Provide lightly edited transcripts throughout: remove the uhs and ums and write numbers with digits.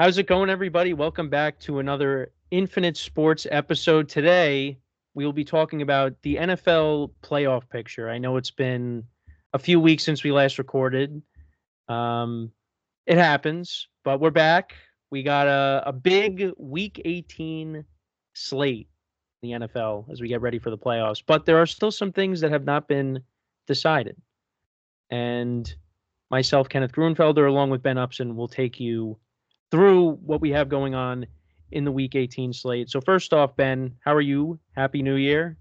How's it going, everybody? Welcome back to another Infinite Sports episode. Today, we will be talking about the NFL playoff picture. I know it's been a few weeks since we last recorded. Um, it happens, but we're back. We got a big Week 18 slate in the NFL as we get ready for the playoffs. But there are still some things that have not been decided. And myself, Kenneth Grunfelder, along with Ben Upson, will take you through what we have going on in the Week 18 slate. So first off, Ben, how are you? Happy New Year.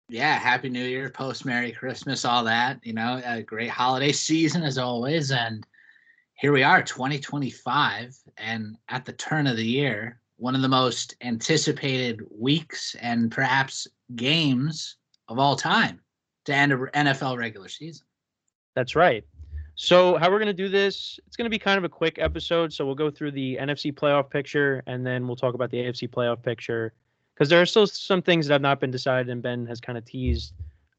Yeah, Happy New Year, post Merry Christmas, all that. A great holiday season as always. And here we are, 2025, and at the turn of the year, one of the most anticipated weeks and perhaps games of all time to end an NFL regular season. That's right. So how we're going to do this, it's going to be kind of a quick episode. So we'll go through the NFC playoff picture, and then we'll talk about the AFC playoff picture, because there are still some things that have not been decided, and Ben has kind of teased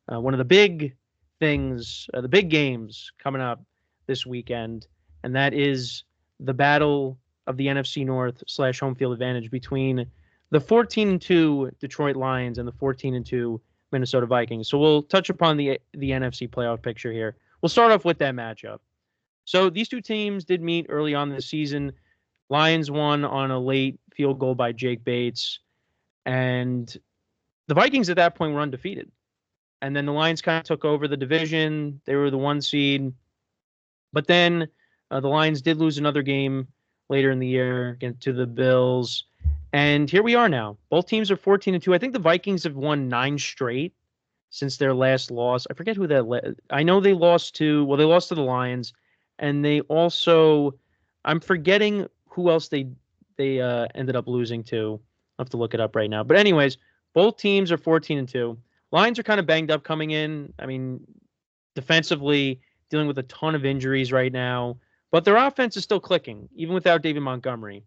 one of the big things, the big games coming up this weekend, and that is the battle of the NFC North / home field advantage between the 14-2 Detroit Lions and the 14-2 Minnesota Vikings. So we'll touch upon the NFC playoff picture here. We'll start off with that matchup. So these two teams did meet early on this season. Lions won on a late field goal by Jake Bates, and the Vikings at that point were undefeated. And then the Lions kind of took over the division. They were the 1 seed. But then the Lions did lose another game later in the year against to the Bills. And here we are now. Both teams are 14-2. I think the Vikings have won 9 straight since their last loss. I forget who that I know they lost to the Lions, and they also, I'm forgetting who else they ended up losing to. I'll have to look it up right now. But anyways, both teams are 14-2. Lions are kind of banged up coming in. I mean, defensively dealing with a ton of injuries right now, but their offense is still clicking even without David Montgomery.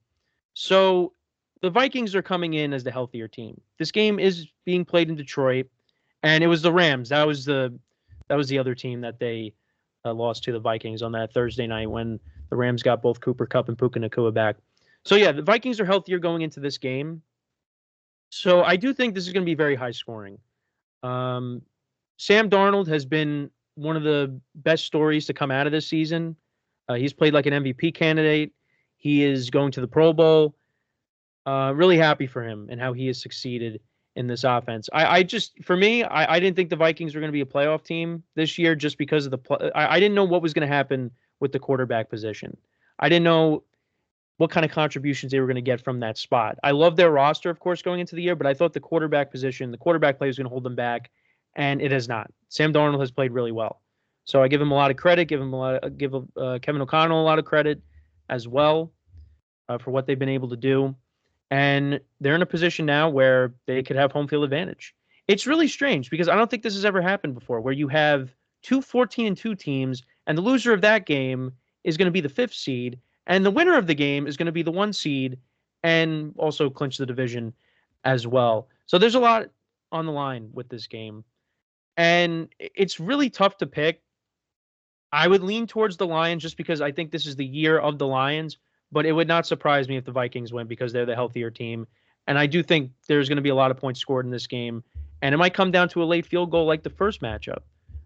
So the Vikings are coming in as the healthier team. This game is being played in Detroit. And it was the Rams. That was the other team that they lost to the Vikings on that Thursday night when the Rams got both Cooper Kupp and Puka Nacua back. So yeah, the Vikings are healthier going into this game. So I do think this is going to be very high scoring. Sam Darnold has been one of the best stories to come out of this season. He's played like an MVP candidate. He is going to the Pro Bowl. Really happy for him and how he has succeeded in this offense. I didn't think the Vikings were going to be a playoff team this year just because of I didn't know what was going to happen with the quarterback position. I didn't know what kind of contributions they were going to get from that spot. I love their roster, of course, going into the year, but I thought the quarterback position, the quarterback play was going to hold them back, and it has not. Sam Darnold has played really well. So I give him a lot of credit, give Kevin O'Connell a lot of credit as well for what they've been able to do. And they're in a position now where they could have home field advantage. It's really strange because I don't think this has ever happened before, where you have two 14-2 teams, and the loser of that game is going to be the 5th seed, and the winner of the game is going to be the 1 seed and also clinch the division as well. So there's a lot on the line with this game. And it's really tough to pick. I would lean towards the Lions just because I think this is the year of the Lions. But it would not surprise me if the Vikings win because they're the healthier team. And I do think there's going to be a lot of points scored in this game. And it might come down to a late field goal like the first matchup.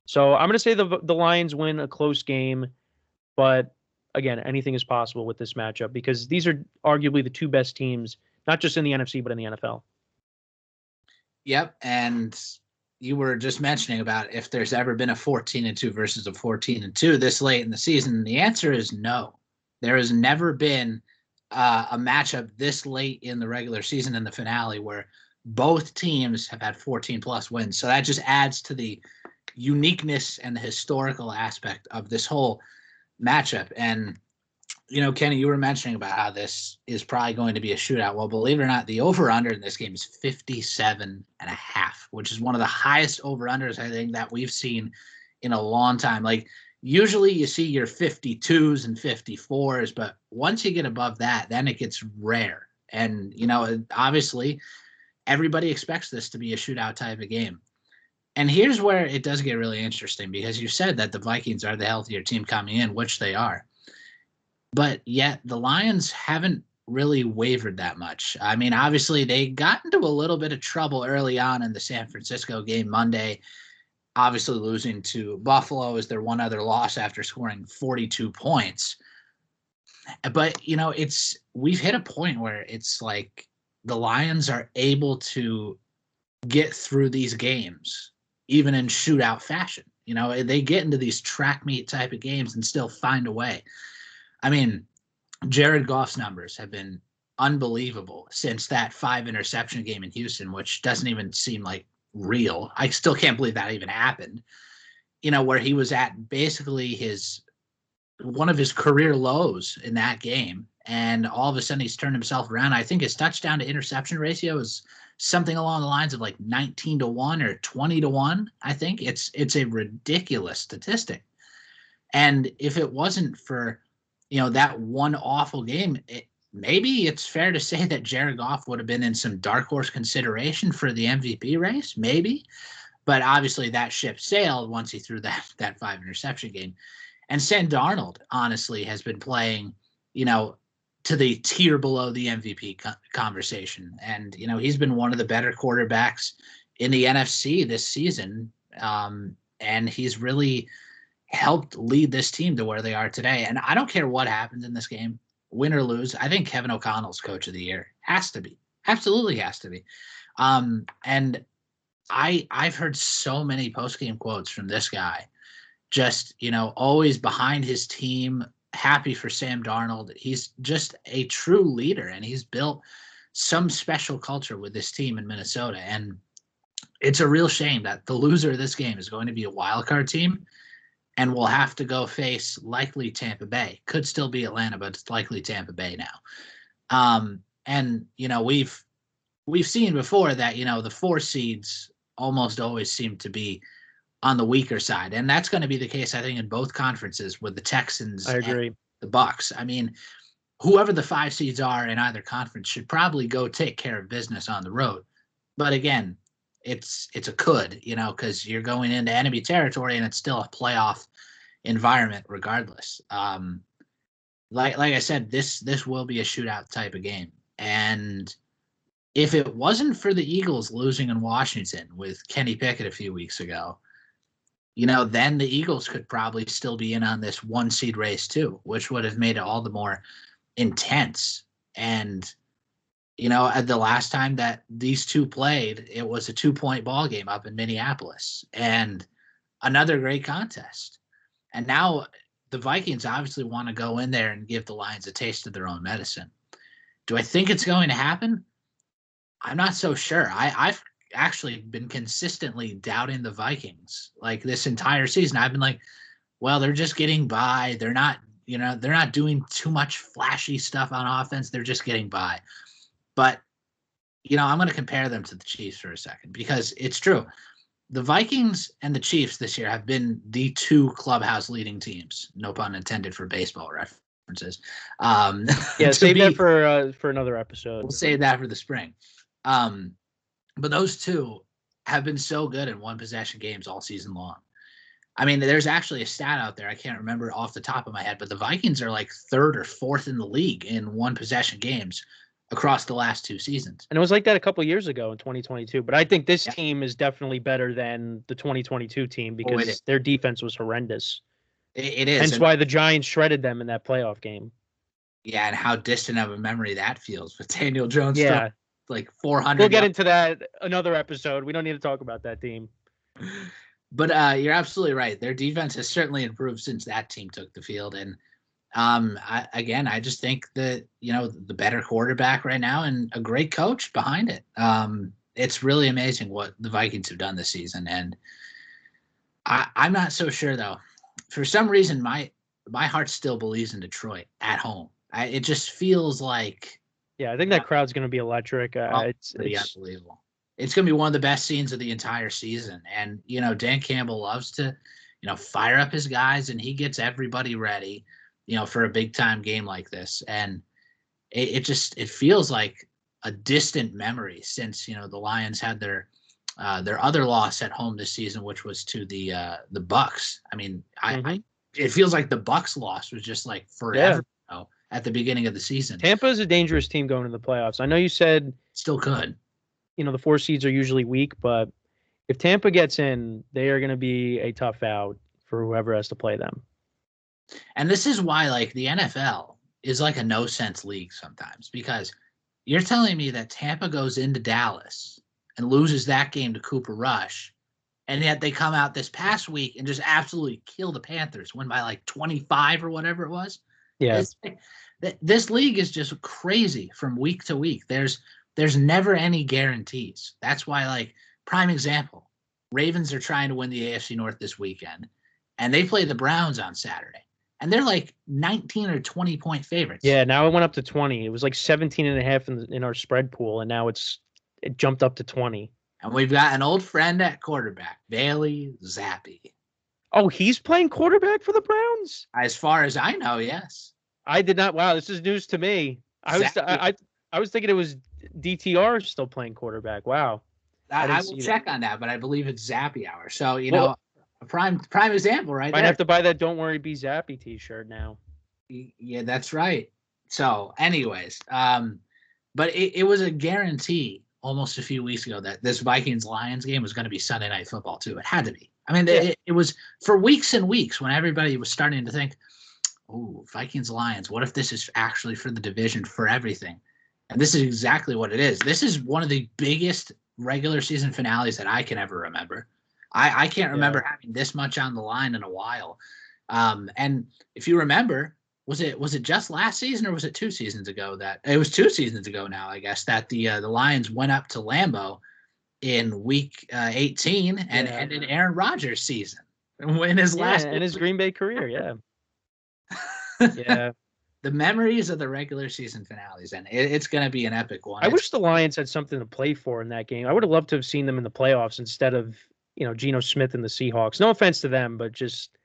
So I'm going to say the Lions win a close game. But again, anything is possible with this matchup because these are arguably the 2 best teams, not just in the NFC, but in the NFL. Yep. And you were just mentioning about if there's ever been a 14-2 versus a 14-2 this late in the season. The answer is no. There has never been a matchup this late in the regular season in the finale where both teams have had 14-plus wins. So that just adds to the uniqueness and the historical aspect of this whole matchup. And, Kenny, you were mentioning about how this is probably going to be a shootout. Well, believe it or not, the over-under in this game is 57.5, which is one of the highest over-unders, I think, that we've seen in a long time. Like, usually you see your 52s and 54s, but once you get above that, then it gets rare. And, obviously everybody expects this to be a shootout type of game. And here's where it does get really interesting because you said that the Vikings are the healthier team coming in, which they are. but yet the Lions haven't really wavered that much. I mean, obviously they got into a little bit of trouble early on in the San Francisco game Monday, obviously losing to Buffalo is their one other loss after scoring 42 points. But, we've hit a point where it's like the Lions are able to get through these games, even in shootout fashion. They get into these track meet type of games and still find a way. I mean, Jared Goff's numbers have been unbelievable since that 5 interception game in Houston, which doesn't even seem like real. I still can't believe that even happened. Where he was at basically one of his career lows in that game, and all of a sudden he's turned himself around. I think his touchdown to interception ratio is something along the lines of like 19-1 or 20-1. I think it's a ridiculous statistic. And if it wasn't for that one awful game, maybe it's fair to say that Jared Goff would have been in some dark horse consideration for the MVP race, maybe. But obviously that ship sailed once he threw that 5 interception game. And Sam Darnold, honestly, has been playing, to the tier below the MVP conversation. And, he's been one of the better quarterbacks in the NFC this season. And he's really helped lead this team to where they are today. And I don't care what happens in this game, win or lose. I think Kevin O'Connell's coach of the year. Has to be. Absolutely has to be. And I've heard so many post-game quotes from this guy, just, always behind his team, happy for Sam Darnold. He's just a true leader, and he's built some special culture with this team in Minnesota. And it's a real shame that the loser of this game is going to be a wild card team, and we'll have to go face likely Tampa Bay. Could still be Atlanta, but it's likely Tampa Bay now. And, we've seen before that, the 4 seeds almost always seem to be on the weaker side. And that's going to be the case, I think, in both conferences with the Texans I agree. and the Bucks. I mean, whoever the 5 seeds are in either conference should probably go take care of business on the road. But again, it's a could, because you're going into enemy territory and it's still a playoff environment regardless. Like I said, this will be a shootout type of game. And if it wasn't for the Eagles losing in Washington with Kenny Pickett a few weeks ago, then the Eagles could probably still be in on this 1 seed race too, which would have made it all the more intense. And, at the last time that these two played, it was a 2-point ball game up in Minneapolis, and another great contest. And now the Vikings obviously want to go in there and give the Lions a taste of their own medicine. Do I think it's going to happen? I'm not so sure. I've actually been consistently doubting the Vikings like this entire season. I've been like, well, they're just getting by. They're not doing too much flashy stuff on offense. They're just getting by. But, I'm going to compare them to the Chiefs for a second, because it's true. The Vikings and the Chiefs this year have been the 2 clubhouse leading teams. No pun intended for baseball references. Yeah, save that for another episode. We'll save that for the spring. But those 2 have been so good in one possession games all season long. I mean, there's actually a stat out there. I can't remember off the top of my head, but the Vikings are like 3rd or 4th in the league in one possession games across the last 2 seasons. And it was like that a couple of years ago in 2022. But I think this team is definitely better than the 2022 team because their defense was horrendous. It is. Hence why the Giants shredded them in that playoff game. Yeah, and how distant of a memory that feels with Daniel Jones. Yeah. Like 400. We'll get into that another episode. We don't need to talk about that team. But you're absolutely right. Their defense has certainly improved since that team took the field. And I just think that, the better quarterback right now and a great coach behind it. It's really amazing what the Vikings have done this season. And I'm not so sure, though. For some reason, my heart still believes in Detroit at home. It just feels like. Yeah, I think that crowd's going to be electric. It's unbelievable. It's going to be one of the best scenes of the entire season. And, Dan Campbell loves to, fire up his guys, and he gets everybody ready, for a big time game like this. And it feels like a distant memory since, the Lions had their other loss at home this season, which was to the Bucks. I mean, it feels like the Bucks loss was just like forever ago. at the beginning of the season. Tampa is a dangerous team going to the playoffs. I know you said Still could. the 4 seeds are usually weak, but if Tampa gets in, they are going to be a tough out for whoever has to play them. And this is why, like, the NFL is like a no-sense league sometimes, because you're telling me that Tampa goes into Dallas and loses that game to Cooper Rush, and yet they come out this past week and just absolutely kill the Panthers, win by like 25 or whatever it was. Yeah. This league is just crazy from week to week. There's never any guarantees. That's why, like, prime example, Ravens are trying to win the AFC North this weekend, and they play the Browns on Saturday. And they're like 19 or 20 point favorites. Yeah, now it went up to 20. It was like 17 and a half in our spread pool, and now it jumped up to 20. And we've got an old friend at quarterback, Bailey Zappi. Oh, he's playing quarterback for the Browns? As far as I know, yes. I did not. Wow, this is news to me. I was thinking it was DTR still playing quarterback. Wow. I will check on that, but I believe it's Zappi hour. So, a prime example right there. Might have to buy that Don't Worry Be Zappy t-shirt now. Yeah, that's right. So, anyways, but it was a guarantee almost a few weeks ago that this Vikings-Lions game was going to be Sunday Night Football too. It had to be. I mean, it was for weeks and weeks when everybody was starting to think, oh, Vikings-Lions, what if this is actually for the division, for everything? And this is exactly what it is. This is one of the biggest regular season finales that I can ever remember. I can't remember having this much on the line in a while. And if you remember, was it just last season or was it 2 seasons ago that it was 2 seasons ago now, I guess, that the Lions went up to Lambeau in week 18 and ended Aaron Rodgers' season in his last in his Green Bay career. Yeah. Yeah. The memories of the regular season finales, and it's going to be an epic one. I wish the Lions had something to play for in that game. I would have loved to have seen them in the playoffs instead of, Geno Smith and the Seahawks. No offense to them, but just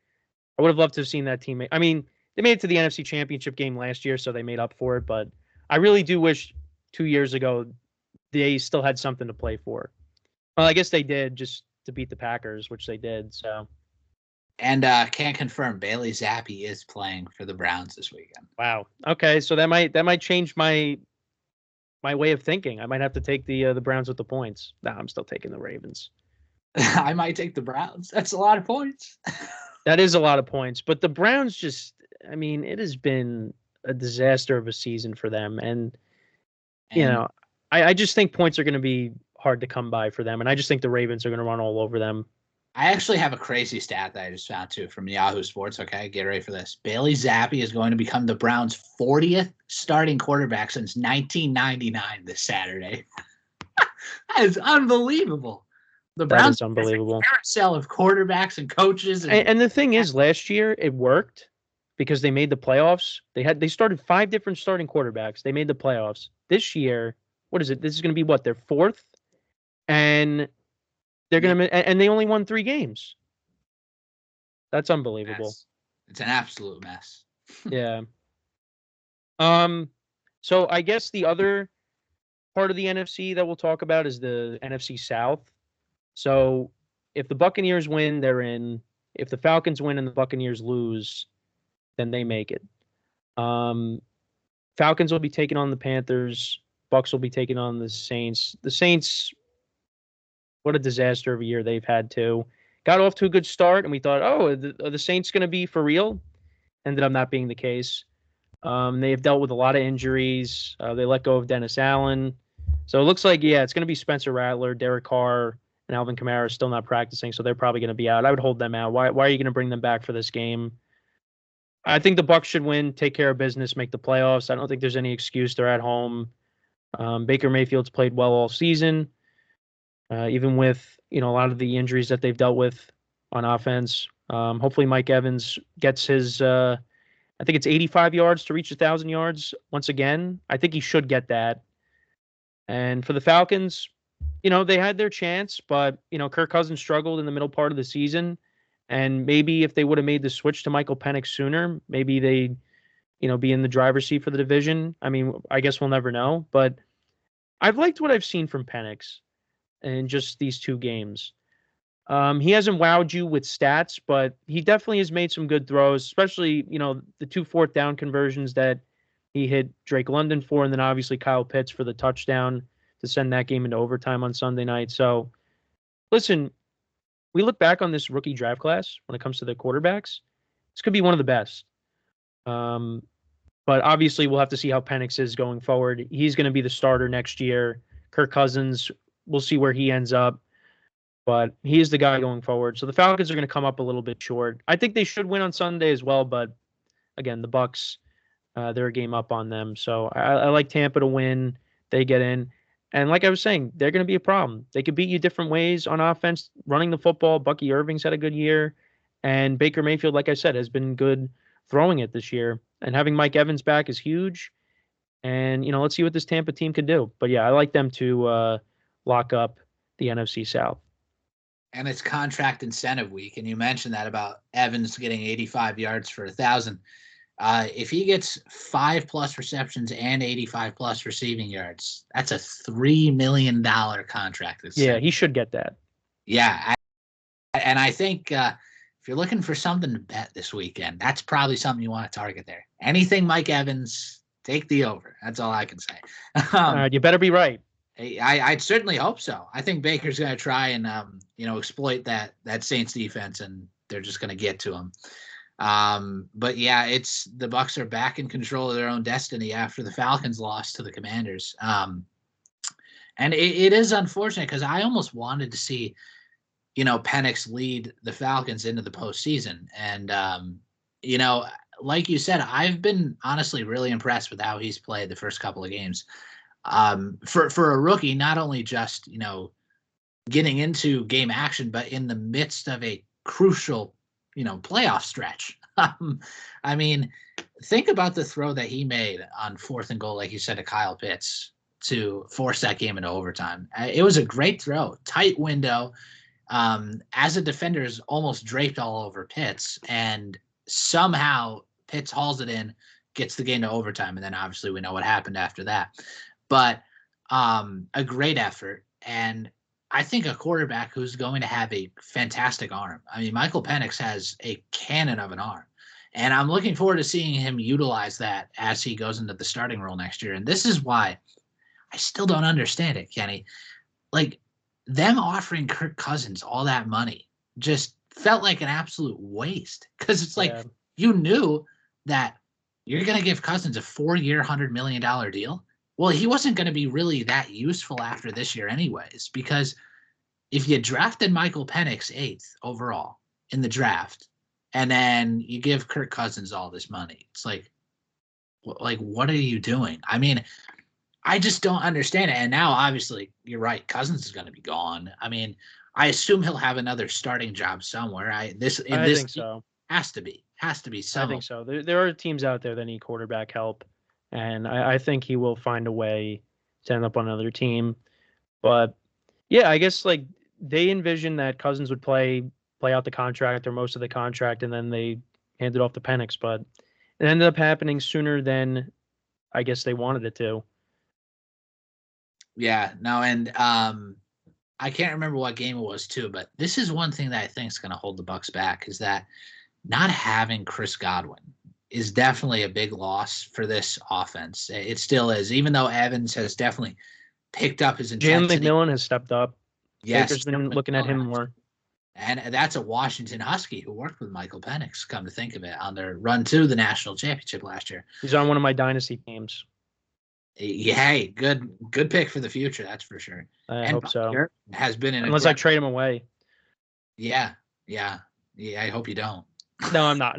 I would have loved to have seen that team. I mean, they made it to the NFC Championship game last year, so they made up for it. But I really do wish 2 years ago they still had something to play for. Well, I guess they did, just to beat the Packers, which they did. So. And can't confirm Bailey Zappi is playing for the Browns this weekend. Wow. Okay, so that might change my way of thinking. I might have to take the Browns with the points. No, I'm still taking the Ravens. I might take the Browns. That's a lot of points. That is a lot of points, but the Browns just, I mean, it has been a disaster of a season for them, and I just think points are going to be hard to come by for them, and I just think the Ravens are going to run all over them. I actually have a crazy stat that I just found too from Yahoo Sports. Okay, get ready for this. Bailey Zappi is going to become the Browns' 40th starting quarterback since 1999 this Saturday. That is unbelievable. The Browns is unbelievable. Carousel of quarterbacks and coaches. And the thing is, last year it worked because they made the playoffs. They started 5 different starting quarterbacks. They made the playoffs. This year, what is it? This is going to be what, their 4th, and they're going to, and they only won 3 games. That's unbelievable. It's an absolute mess. Yeah. So I guess the other part of the NFC that we'll talk about is the NFC South. So if the Buccaneers win, they're in. If the Falcons win and the Buccaneers lose, then they make it. Falcons will be taking on the Panthers. Bucs will be taking on the Saints. The Saints, what a disaster of a year they've had too. Got off to a good start, and we thought, oh, are the Saints going to be for real? Ended up not being the case. They have dealt with a lot of injuries. They let go of Dennis Allen. So it looks like, it's going to be Spencer Rattler, Derek Carr, and Alvin Kamara still not practicing, so they're probably going to be out. I would hold them out. Why are you going to bring them back for this game? I think the Bucs should win, take care of business, make the playoffs. I don't think there's any excuse. They're at home. Baker Mayfield's played well all season, even with a lot of the injuries that they've dealt with on offense. Hopefully Mike Evans gets his, I think it's 85 yards to reach 1,000 yards once again. I think he should get that. And for the Falcons, they had their chance, but, Kirk Cousins struggled in the middle part of the season. And maybe if they would have made the switch to Michael Penix sooner, maybe they'd, be in the driver's seat for the division. I mean, I guess we'll never know. But I've liked what I've seen from Penix in just these 2 games. He hasn't wowed you with stats, but he definitely has made some good throws, especially, the 2 fourth down conversions that He hit Drake London 4, and then obviously Kyle Pitts for the touchdown to send that game into overtime on Sunday night. So, listen, we look back on this rookie draft class when it comes to the quarterbacks. This could be one of the best. But obviously, we'll have to see how Penix is going forward. He's going to be the starter next year. Kirk Cousins, we'll see where he ends up. But he is the guy going forward. So the Falcons are going to come up a little bit short. I think they should win on Sunday as well. But again, the Bucs, they're a game up on them. So I like Tampa to win. They get in. And like I was saying, they're going to be a problem. They could beat you different ways on offense, running the football. Bucky Irving's had a good year. And Baker Mayfield, like I said, has been good throwing it this year. And having Mike Evans back is huge. And, let's see what this Tampa team could do. But, yeah, I like them to lock up the NFC South. And it's contract incentive week. And you mentioned that about Evans getting 85 yards for 1,000. If he gets 5+ receptions and 85+ receiving yards, that's a $3 million contract. Yeah, he should get that. Yeah. And I think if you're looking for something to bet this weekend, that's probably something you want to target there. Anything Mike Evans, take the over. That's all I can say. You better be right. I certainly hope so. I think Baker's going to try and exploit that Saints defense, and they're just going to get to him. But yeah, it's the Bucs are back in control of their own destiny after the Falcons lost to the Commanders. And it is unfortunate because I almost wanted to see, Penix lead the Falcons into the postseason. And, like you said, I've been honestly really impressed with how he's played the first couple of games. For a rookie, not only just, getting into game action, but in the midst of a crucial, playoff stretch. I mean, think about the throw that he made on 4th and goal, like you said, to Kyle Pitts to force that game into overtime. It was a great throw, tight window. As a defender is almost draped all over Pitts, and somehow Pitts hauls it in, gets the game to overtime, and then obviously we know what happened after that. But a great effort, and I think a quarterback who's going to have a fantastic arm. I mean, Michael Penix has a cannon of an arm, and I'm looking forward to seeing him utilize that as he goes into the starting role next year. And this is why I still don't understand it, Kenny. Like, them offering Kirk Cousins all that money just felt like an absolute waste, because it's like you knew that you're going to give Cousins a 4-year, $100 million deal. Well, he wasn't going to be really that useful after this year anyways, because if you drafted Michael Penix 8th overall in the draft, and then you give Kirk Cousins all this money, it's like, what are you doing? I mean, I just don't understand it. And now, obviously, you're right. Cousins is going to be gone. I mean, I assume he'll have another starting job somewhere. I think so. Has to be some. I think so. There are teams out there that need quarterback help, and I think he will find a way to end up on another team. But yeah, I guess like they envisioned that Cousins would play out the contract or most of the contract, and then they handed off to Penix. But it ended up happening sooner than I guess they wanted it to. Yeah, no, and I can't remember what game it was too, but this is one thing that I think is going to hold the Bucs back, is that not having Chris Godwin is definitely a big loss for this offense. It still is, even though Evans has definitely picked up his intensity. Jalen McMillan has stepped up. Yes, Baker's been looking at him more. And that's a Washington Husky who worked with Michael Penix, come to think of it, on their run to the national championship last year. He's on one of my dynasty teams. Yeah, hey, good pick for the future, that's for sure. I hope so. Has been unless I trade him away. Yeah. I hope you don't. No, I'm not.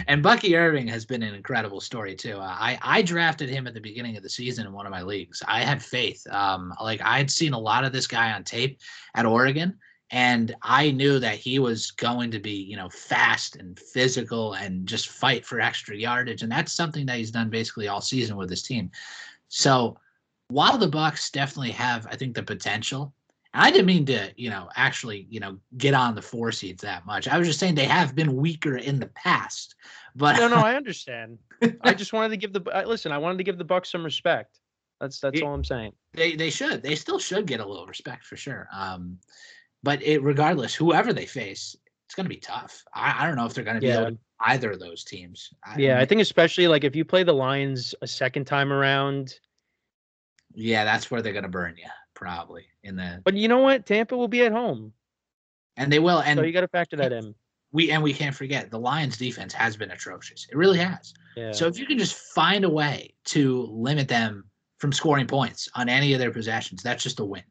And Bucky Irving has been an incredible story too. I drafted him at the beginning of the season in one of my leagues. I had faith. I'd seen a lot of this guy on tape at Oregon, and I knew that he was going to be, fast and physical and just fight for extra yardage. And that's something that he's done basically all season with his team. So while the Bucs definitely have, I think, the potential, I didn't mean to, actually, get on the 4 seeds that much. I was just saying they have been weaker in the past. But no, I understand. I just wanted to give I wanted to give the Bucs some respect. That's all I'm saying. They should. They still should get a little respect for sure. But regardless, whoever they face, it's going to be tough. I don't know if they're going to be Yeah. able to either of those teams. I think especially like if you play the Lions a second time around. Yeah, that's where they're going to burn you probably But you know what? Tampa will be at home. And they will. And so you got to factor that in. We can't forget the Lions defense has been atrocious. It really has. Yeah. So if you can just find a way to limit them from scoring points on any of their possessions, that's just a win.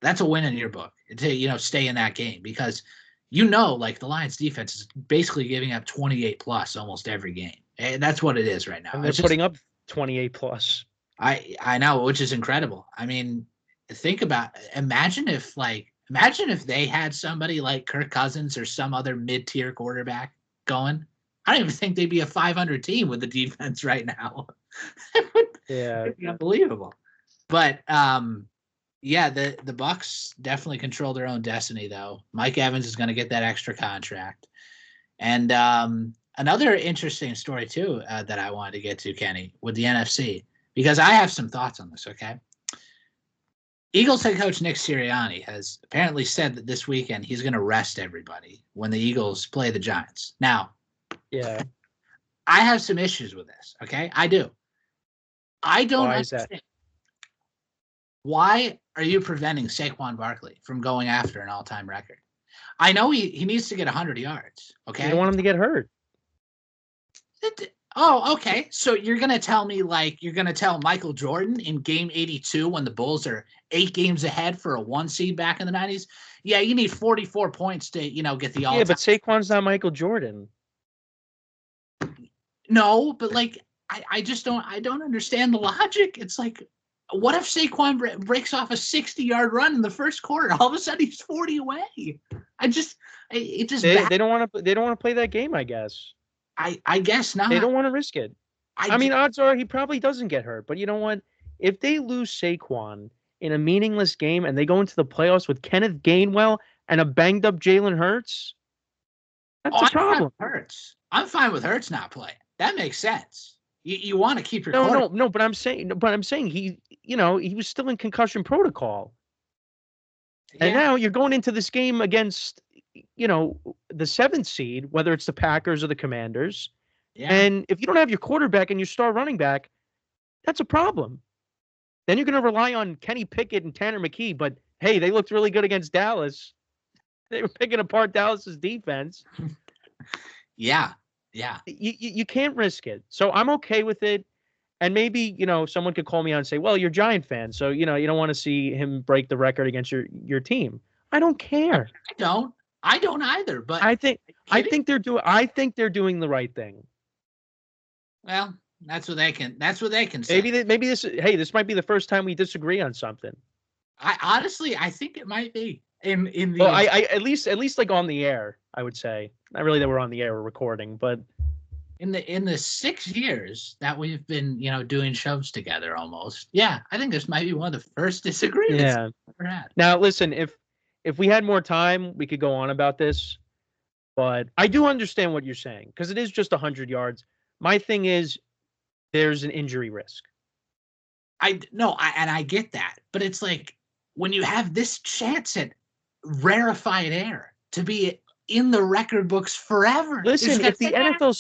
That's a win in your book to, stay in that game because, like the Lions defense is basically giving up 28 plus almost every game. And that's what it is right now. And they're putting up 28 plus. I know, which is incredible. I mean, imagine if they had somebody like Kirk Cousins or some other mid-tier quarterback going. I don't even think they'd be a 500 team with the defense right now. Yeah. It'd be unbelievable. But the Bucs definitely control their own destiny, though. Mike Evans is going to get that extra contract. And another interesting story, too, that I wanted to get to, Kenny, with the NFC, because I have some thoughts on this, okay? Eagles head coach Nick Sirianni has apparently said that this weekend he's going to rest everybody when the Eagles play the Giants. Now, yeah, I have some issues with this, okay? I do. I don't understand. Why are you preventing Saquon Barkley from going after an all-time record? I know he needs to get 100 yards, okay? You don't want him to get hurt. Oh, okay. So you're going to tell me you're going to tell Michael Jordan in game 82 when the Bulls are 8 games ahead for a 1 seed back in the 90s? Yeah, you need 44 points to, get the all-time. Yeah, but Saquon's not Michael Jordan. No, but I just don't understand the logic. It's like, what if Saquon breaks off a 60-yard run in the first quarter? All of a sudden he's 40 away. They don't want to play that game, I guess. I guess not. They don't want to risk it. I mean, odds are he probably doesn't get hurt. But you know what? If they lose Saquon in a meaningless game and they go into the playoffs with Kenneth Gainwell and a banged-up Jalen Hurts, that's a problem. I'm fine with Hurts not playing. That makes sense. You want to keep your no. But I'm saying he was still in concussion protocol, and now you're going into this game against the 7th seed, whether it's the Packers or the Commanders. Yeah. And if you don't have your quarterback and your star running back, that's a problem. Then you're going to rely on Kenny Pickett and Tanner McKee. But hey, they looked really good against Dallas. They were picking apart Dallas's defense. Yeah. You can't risk it. So I'm okay with it. And maybe, someone could call me out and say, well, you're a Giant fan, so, you don't want to see him break the record against your team. I don't care. I don't either, but I think they're doing the right thing. Well, that's what they can say. Maybe this might be the first time we disagree on something. I think it might be in the. Well, I at least like on the air, I would say. Not really that we're on the air, we're recording, but in the 6 years that we've been, doing shows together almost. Yeah, I think this might be one of the first disagreements we've ever had. Now, listen, if we had more time, we could go on about this, but I do understand what you're saying because it is just 100 yards. My thing is there's an injury risk. I get that, but it's like when you have this chance at rarefied air to be in the record books forever. Listen, if the NFL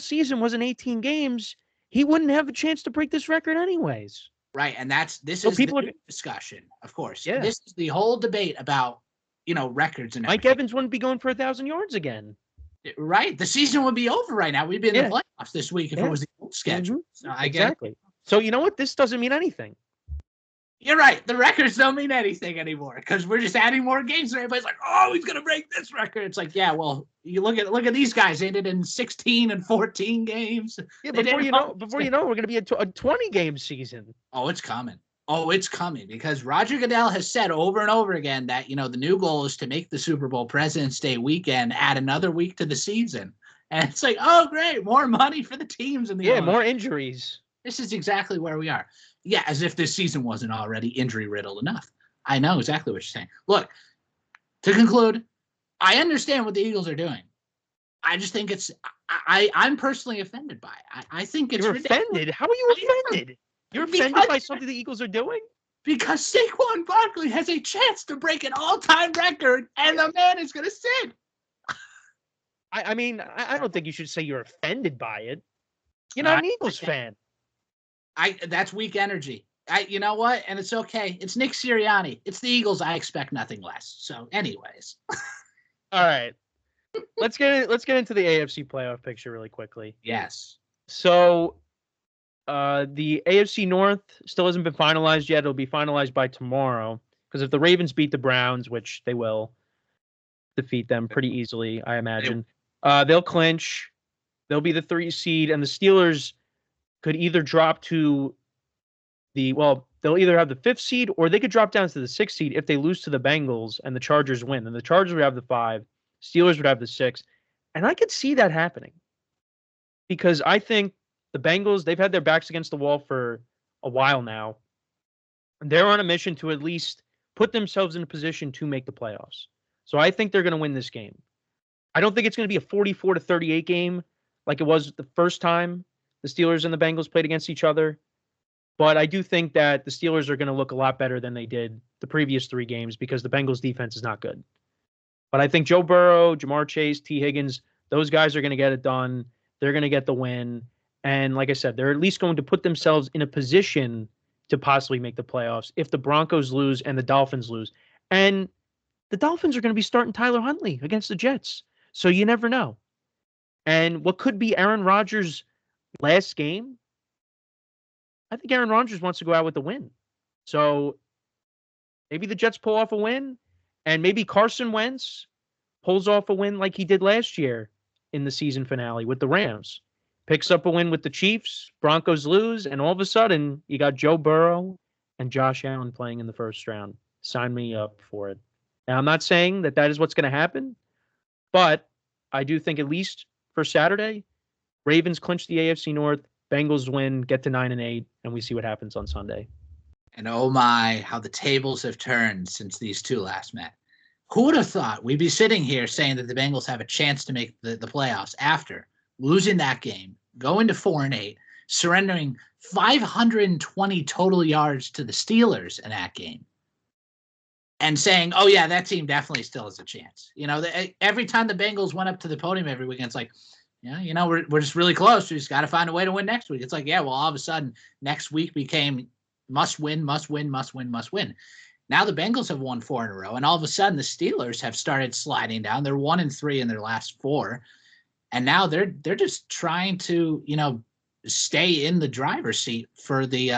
season wasn't 18 games, he wouldn't have a chance to break this record anyways. Right, and this is the discussion, of course. Yeah. This is the whole debate about, records and everything. Mike Evans wouldn't be going for 1,000 yards again. Right, the season would be over right now. We'd be in the playoffs this week if it was the old schedule. Mm-hmm. So exactly. So you know what? This doesn't mean anything. You're right. The records don't mean anything anymore because we're just adding more games. And everybody's like, "Oh, he's gonna break this record." It's like, yeah, well, you look at these guys. They did in 16 and 14 games. Yeah, before you know, we're gonna be a 20-game season. Oh, it's coming. Because Roger Goodell has said over and over again that the new goal is to make the Super Bowl President's Day weekend add another week to the season. And it's like, oh, great, more money for the teams and the more injuries. This is exactly where we are. Yeah, as if this season wasn't already injury-riddled enough. I know exactly what you're saying. Look, to conclude, I understand what the Eagles are doing. I just think I'm personally offended by it. I think it's ridiculous. Offended? How are you offended? You're offended by something the Eagles are doing? because Saquon Barkley has a chance to break an all-time record, and the man is going to sit. I mean, I don't think you should say you're offended by it. You're not an Eagles fan. That's weak energy. You know what? And it's okay. It's Nick Sirianni. It's the Eagles. I expect nothing less. So, anyways. All right. Let's get into the AFC playoff picture really quickly. Yes. So, the AFC North still hasn't been finalized yet. It'll be finalized by tomorrow, because if the Ravens beat the Browns, which they will, defeat them pretty easily, I imagine, they'll clinch. They'll be the 3 seed, and the Steelers could either drop to they'll either have the 5th seed, or they could drop down to the 6th seed if they lose to the Bengals and the Chargers win. And the Chargers would have the 5, Steelers would have the 6. And I could see that happening, because I think the Bengals, they've had their backs against the wall for a while now. They're on a mission to at least put themselves in a position to make the playoffs. So I think they're going to win this game. I don't think it's going to be a 44-38 game like it was the first time the Steelers and the Bengals played against each other. But I do think that the Steelers are going to look a lot better than they did the previous 3 games, because the Bengals defense is not good. But I think Joe Burrow, Jamar Chase, T. Higgins, those guys are going to get it done. They're going to get the win. And like I said, they're at least going to put themselves in a position to possibly make the playoffs if the Broncos lose and the Dolphins lose. And the Dolphins are going to be starting Tyler Huntley against the Jets. So you never know. And what could be Aaron Rodgers' last game, I think Aaron Rodgers wants to go out with a win. So maybe the Jets pull off a win, and maybe Carson Wentz pulls off a win like he did last year in the season finale with the Rams. Picks up a win with the Chiefs, Broncos lose, and all of a sudden you got Joe Burrow and Josh Allen playing in the first round. Sign me up for it. Now, I'm not saying that is what's going to happen, but I do think at least for Saturday, Ravens clinch the AFC North, Bengals win, get to 9-8, and we see what happens on Sunday. And oh my, how the tables have turned since these two last met. Who would have thought we'd be sitting here saying that the Bengals have a chance to make the playoffs after losing that game, going to 4-8, surrendering 520 total yards to the Steelers in that game, and saying, oh yeah, that team definitely still has a chance. You know, every time the Bengals went up to the podium every weekend, it's like, yeah, you know, we're just really close. We just got to find a way to win next week. It's like, yeah, well, all of a sudden next week became must win, must win, must win, must win. Now the Bengals have won 4 in a row, and all of a sudden the Steelers have started sliding down. They're 1-3 in their last 4, and now they're just trying to, you know, stay in the driver's seat for the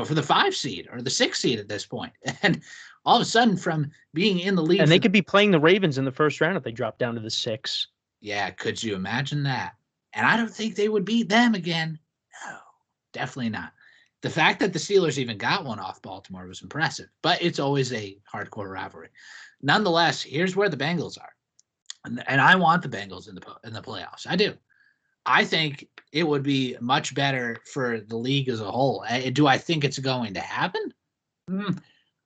for the 5 seed or the 6 seed at this point. And all of a sudden, from being in the league, and they could be playing the Ravens in the first round if they drop down to the 6. Yeah, could you imagine that? And I don't think they would beat them again. No, definitely not. The fact that the Steelers even got one off Baltimore was impressive, but it's always a hardcore rivalry. Nonetheless, here's where the Bengals are. And I want the Bengals in the playoffs. I do. I think it would be much better for the league as a whole. Do I think it's going to happen?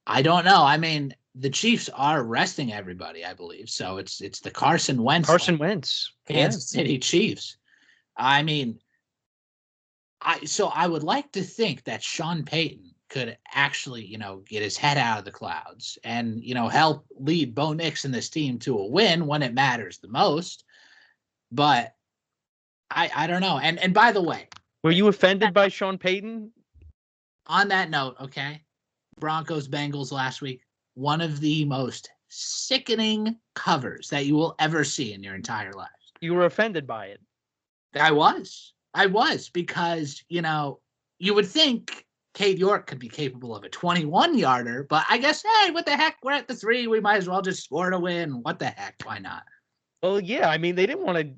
I don't know. I mean, the Chiefs are resting everybody, I believe. So it's the Carson Wentz. Kansas City Chiefs. I mean, I would like to think that Sean Payton could actually, you know, get his head out of the clouds and, you know, help lead Bo Nix and this team to a win when it matters the most. But I don't know. And by the way, were you offended by Sean Payton? On that note, okay, Broncos Bengals last week, one of the most sickening covers that you will ever see in your entire life. You were offended by it. I was because, you know, you would think Cade York could be capable of a 21-yarder, but I guess, hey, what the heck? We're at the 3. We might as well just score to win. What the heck? Why not? Well, yeah. I mean, they didn't want to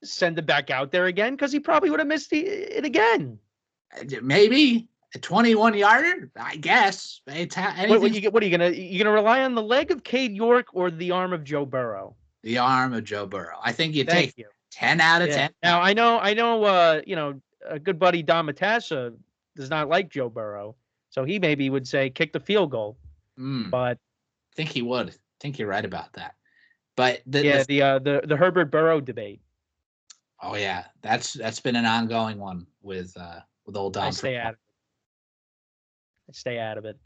send it back out there again because he probably would have missed it again. Maybe a 21-yarder, I guess. What are you gonna rely on the leg of Cade York or the arm of Joe Burrow? The arm of Joe Burrow. I think you take 10 out of 10. Now I know. You know, a good buddy Don Matassa does not like Joe Burrow, so he maybe would say kick the field goal. But I think he would. I think you're right about that. But the Herbert Burrow debate. Oh yeah, that's been an ongoing one with old Don. I stay out of it.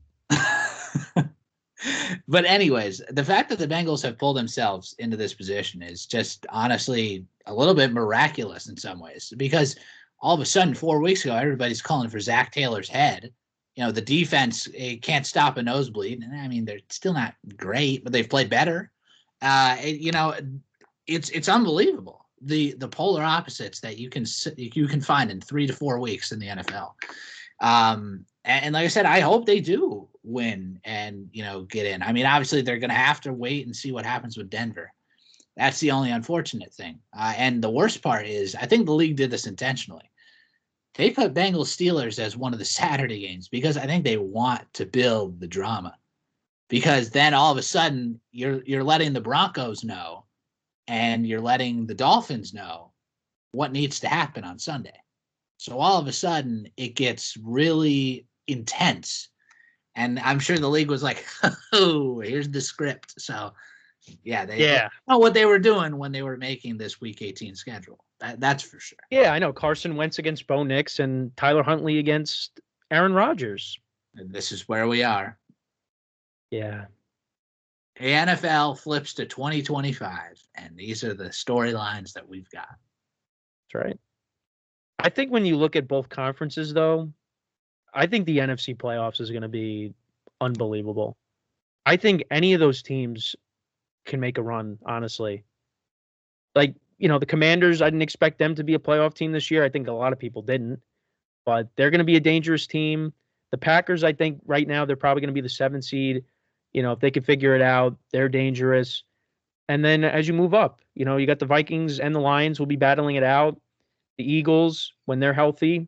But anyways, the fact that the Bengals have pulled themselves into this position is just honestly a little bit miraculous in some ways, because all of a sudden 4 weeks ago, everybody's calling for Zach Taylor's head. The defense can't stop a nosebleed. And I mean, they're still not great, but they've played better. It's unbelievable. The polar opposites that you can find in 3 to 4 weeks in the NFL. And like I said, I hope they do win and, get in. I mean, obviously they're going to have to wait and see what happens with Denver. That's the only unfortunate thing. And the worst part is, I think the league did this intentionally. They put Bengals Steelers as one of the Saturday games because I think they want to build the drama. Because then all of a sudden you're letting the Broncos know and you're letting the Dolphins know what needs to happen on Sunday. So all of a sudden it gets really intense. And I'm sure the league was like, oh, here's the script. So they know what they were doing when they were making this Week 18 schedule. That's for sure. Yeah, I know. Carson Wentz against Bo Nix and Tyler Huntley against Aaron Rodgers. And this is where we are. Yeah. The NFL flips to 2025, and these are the storylines that we've got. That's right. I think when you look at both conferences, though, I think the NFC playoffs is going to be unbelievable. I think any of those teams can make a run, honestly. Like, the Commanders, I didn't expect them to be a playoff team this year. I think a lot of people didn't. But they're going to be a dangerous team. The Packers, I think right now, they're probably going to be the 7th seed. If they can figure it out, they're dangerous. And then as you move up, you got the Vikings and the Lions will be battling it out. The Eagles, when they're healthy,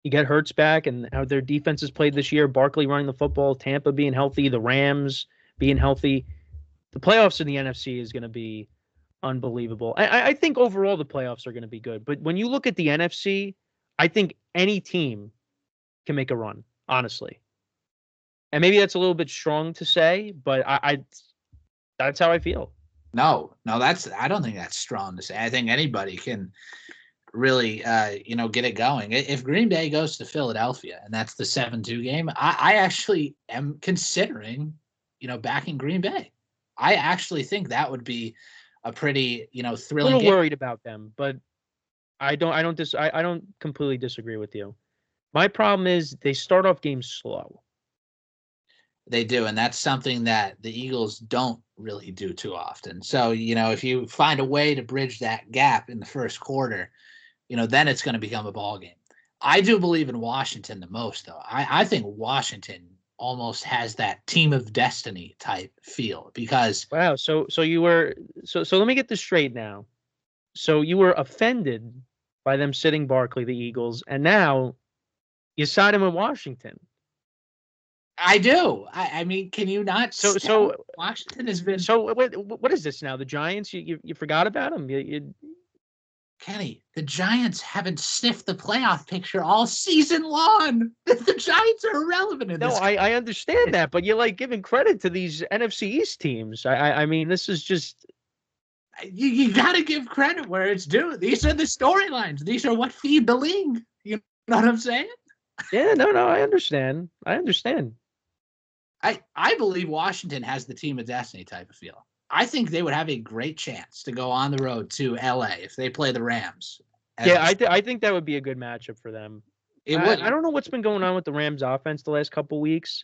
you get Hurts back and how their defense has played this year. Barkley running the football, Tampa being healthy, the Rams being healthy. The playoffs in the NFC is going to be unbelievable. I think overall the playoffs are going to be good. But when you look at the NFC, I think any team can make a run, honestly. And maybe that's a little bit strong to say, but I that's how I feel. No, I don't think that's strong to say. I think anybody can really, get it going. If Green Bay goes to Philadelphia and that's the 7-2 game, I actually am considering, backing Green Bay. I actually think that would be a pretty, thrilling. A little worried about them, but I don't completely disagree with you. My problem is they start off games slow. They do, and that's something that the Eagles don't really do too often. So, if you find a way to bridge that gap in the first quarter, then it's going to become a ball game. I do believe in Washington the most, though. I think Washington almost has that team of destiny type feel because wow. So you were so let me get this straight now. So you were offended by them sitting Barkley, the Eagles, and now you side him with Washington. I do. I mean, can you not? So Washington has been. So what is this now? The Giants? You forgot about them? Kenny, the Giants haven't sniffed the playoff picture all season long. The Giants are irrelevant in this. No, I understand that, but you're giving credit to these NFC East teams. I mean, this is just. You got to give credit where it's due. These are the storylines. These are what feed the league. You know what I'm saying? Yeah, no, I understand. I believe Washington has the team of destiny type of feel. I think they would have a great chance to go on the road to LA if they play the Rams. Yeah, I think that would be a good matchup for them. It would. I don't know what's been going on with the Rams offense the last couple weeks,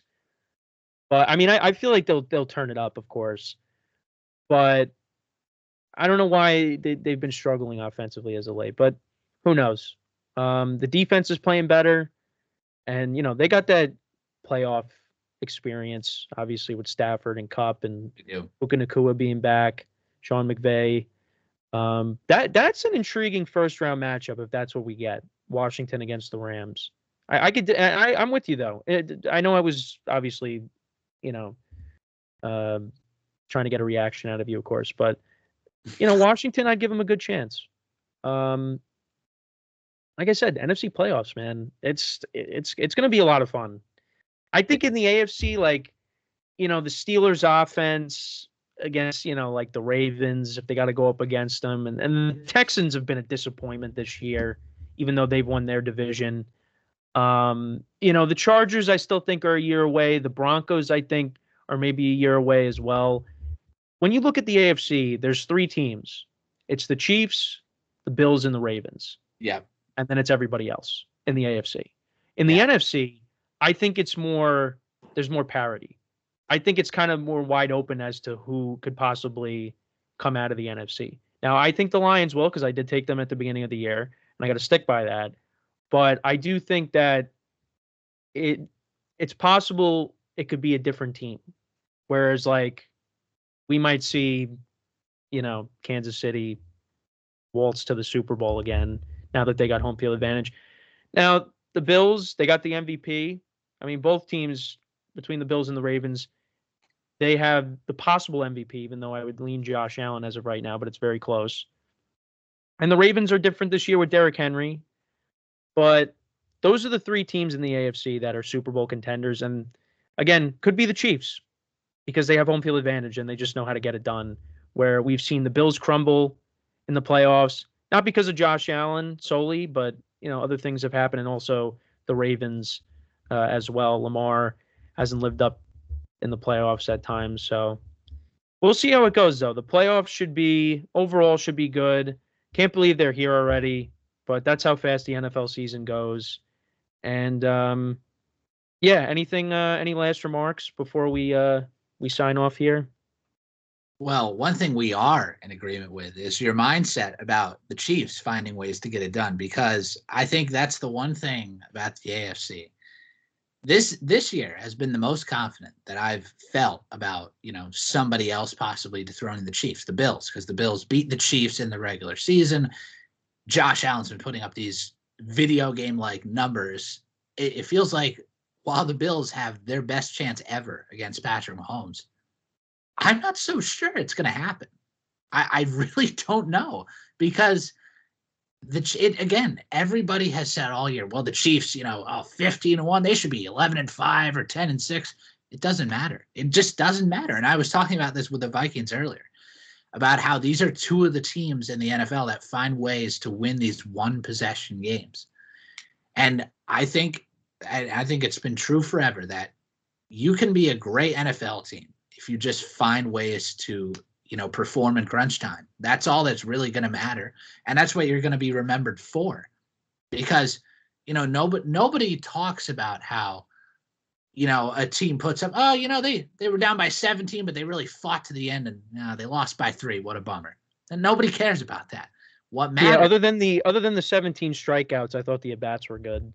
but I mean, I feel like they'll turn it up, of course, but I don't know why they've been struggling offensively as of late. But who knows? The defense is playing better, and they got that playoff experience, obviously, with Stafford and Kupp and Puka Nacua being back, Sean McVay. That's an intriguing first round matchup if that's what we get. Washington against the Rams. I'm with you though. I know I was obviously, trying to get a reaction out of you, of course, but Washington, I'd give them a good chance. Like I said, NFC playoffs, man, it's going to be a lot of fun. I think in the AFC, the Steelers offense against, the Ravens, if they got to go up against them. And the Texans have been a disappointment this year, even though they've won their division. The Chargers I still think are a year away. The Broncos I think are maybe a year away as well. When you look at the AFC, there's three teams. It's the Chiefs, the Bills, and the Ravens. Yeah. And then it's everybody else in the AFC. In the Yeah. NFC, I think there's more parity. I think it's kind of more wide open as to who could possibly come out of the NFC. Now, I think the Lions will, because I did take them at the beginning of the year, and I got to stick by that. But I do think that it's possible it could be a different team. Whereas, like, we might see, Kansas City waltz to the Super Bowl again now that they got home field advantage. Now, the Bills, they got the MVP. I mean, both teams, between the Bills and the Ravens, they have the possible MVP, even though I would lean Josh Allen as of right now, but it's very close. And the Ravens are different this year with Derrick Henry. But those are the three teams in the AFC that are Super Bowl contenders. And again, could be the Chiefs because they have home field advantage and they just know how to get it done. Where we've seen the Bills crumble in the playoffs, not because of Josh Allen solely, but other things have happened, and also the Ravens as well. Lamar hasn't lived up in the playoffs at times, so we'll see how it goes. Though the playoffs should be good. Can't believe they're here already, but that's how fast the NFL season goes. And any last remarks before we sign off here? Well, one thing we are in agreement with is your mindset about the Chiefs finding ways to get it done, because I think that's the one thing about the AFC. This year has been the most confident that I've felt about, somebody else possibly dethroning the Chiefs, the Bills, because the Bills beat the Chiefs in the regular season. Josh Allen's been putting up these video game-like numbers. It feels like while the Bills have their best chance ever against Patrick Mahomes, I'm not so sure it's going to happen. I really don't know, because again, everybody has said all year, well, the Chiefs, 15-1, they should be 11-5 or 10-6. It doesn't matter. It just doesn't matter. And I was talking about this with the Vikings earlier, about how these are two of the teams in the NFL that find ways to win these one possession games. And I think it's been true forever that you can be a great NFL team if you just find ways to, perform in crunch time. That's all that's really going to matter. And that's what you're going to be remembered for. Because, nobody talks about how, a team puts up, they were down by 17, but they really fought to the end and they lost by 3. What a bummer. And nobody cares about that. What matters? Yeah, other than the 17 strikeouts, I thought the at-bats were good.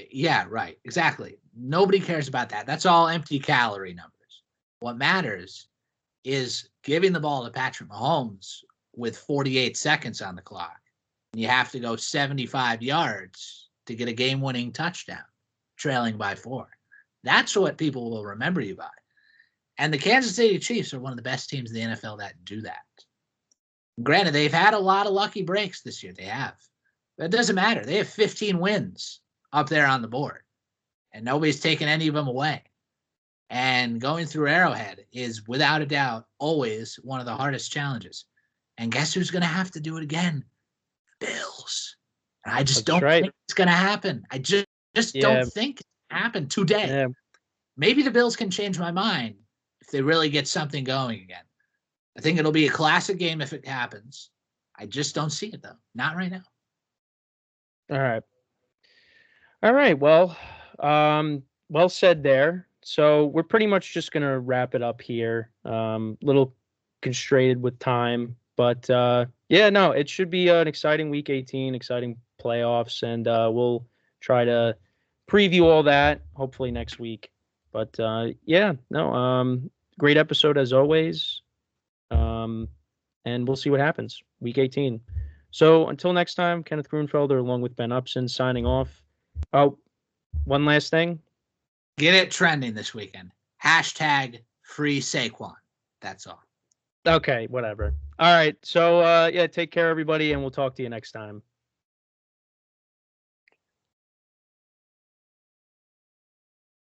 Yeah, right. Exactly. Nobody cares about that. That's all empty calorie numbers. What matters is giving the ball to Patrick Mahomes with 48 seconds on the clock. You have to go 75 yards to get a game-winning touchdown, trailing by 4. That's what people will remember you by. And the Kansas City Chiefs are one of the best teams in the NFL that do that. Granted, they've had a lot of lucky breaks this year. They have. But it doesn't matter. They have 15 wins up there on the board, and nobody's taken any of them away. And going through Arrowhead is, without a doubt, always one of the hardest challenges. And guess who's going to have to do it again? The Bills. And I just don't think it's going to happen. I just don't think it's going to happen today. Yeah. Maybe the Bills can change my mind if they really get something going again. I think it'll be a classic game if it happens. I just don't see it, though. Not right now. All right. Well, well said there. So we're pretty much just going to wrap it up here. Little constrained with time, but it should be an exciting week 18, exciting playoffs, and we'll try to preview all that hopefully next week. But great episode as always. And we'll see what happens week 18. So until next time, Kenneth Grunfelder along with Ben Upson signing off. Oh, one last thing. Get it trending this weekend. # free Saquon. That's all. Okay, whatever. All right. So, take care, everybody, and we'll talk to you next time.